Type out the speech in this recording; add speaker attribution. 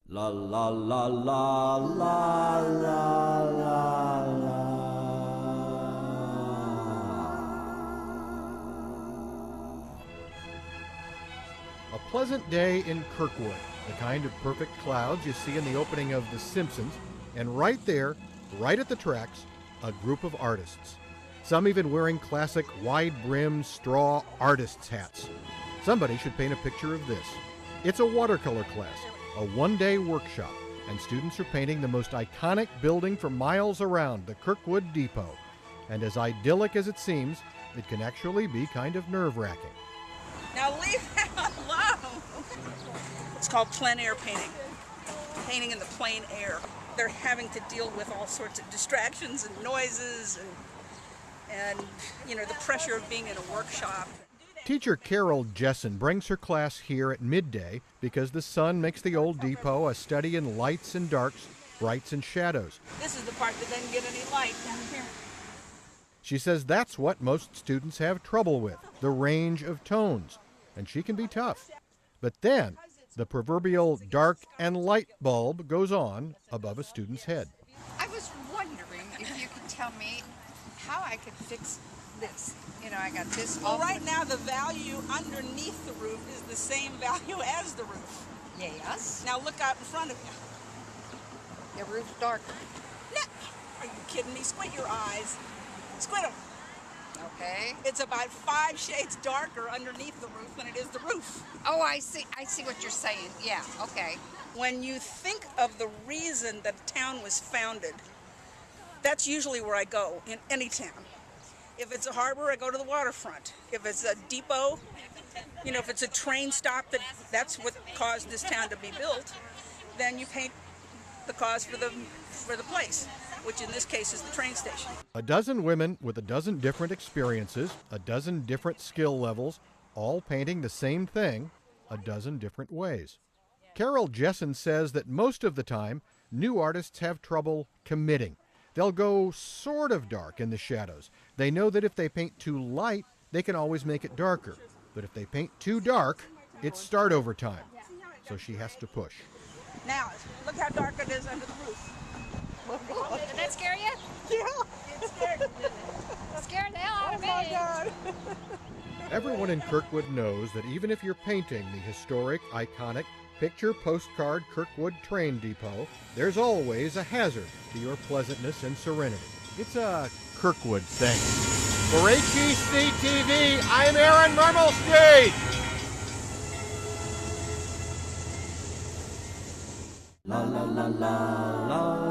Speaker 1: La la la la la la la la.
Speaker 2: A pleasant day in Kirkwood, the kind of perfect clouds you see in the opening of The Simpsons, and right there, right at the tracks, a group of artists. Some even wearing classic wide-brimmed straw artists' hats. Somebody should paint a picture of this. It's a watercolor class, a one-day workshop, and students are painting the most iconic building for miles around, the Kirkwood Depot. And as idyllic as it seems, it can actually be kind of nerve-wracking.
Speaker 3: Now leave that alone. It's called plein air painting. Painting in the plain air. They're having to deal with all sorts of distractions and noises and the pressure of being in a workshop.
Speaker 2: Teacher Carol Jessen brings her class here at midday because the sun makes the old depot a study in lights and darks, brights and shadows.
Speaker 3: This is the part that doesn't get any light down here.
Speaker 2: She says that's what most students have trouble with, the range of tones, and she can be tough. But then, the proverbial dark and light bulb goes on above a student's head.
Speaker 4: I was wondering if you could tell me how I could fix this. I got this.
Speaker 3: Well, right now the value underneath the roof is the same value as the roof.
Speaker 4: Yes.
Speaker 3: Now look out in front of you.
Speaker 4: The roof's darker.
Speaker 3: No. Are you kidding me? Squint your eyes. Squint them.
Speaker 4: Okay.
Speaker 3: It's about 5 shades darker underneath the roof than it is the roof.
Speaker 4: Oh, I see what you're saying. Yeah, okay.
Speaker 3: When you think of the reason that a town was founded, that's usually where I go in any town. If it's a harbor, I go to the waterfront. If it's a depot, if it's a train stop, that's what caused this town to be built, then you paint the cause for the place, which in this case is the train station.
Speaker 2: A dozen women with a dozen different experiences, a dozen different skill levels, all painting the same thing a dozen different ways. Carol Jessen says that most of the time, new artists have trouble committing. They'll go sort of dark in the shadows. They know that if they paint too light, they can always make it darker. But if they paint too dark, it's start over time. So she has to push.
Speaker 3: Now, look how dark it is under the roof.
Speaker 5: Did that scare you?
Speaker 3: Yeah.
Speaker 5: It scared the hell out of me.
Speaker 3: Oh my God.
Speaker 2: Everyone in Kirkwood knows that even if you're painting the historic, iconic, picture postcard Kirkwood train depot, there's always a hazard to your pleasantness and serenity. It's a Kirkwood thing. For HEC-TV, I'm Aaron Mermelstein!
Speaker 1: La la la la la.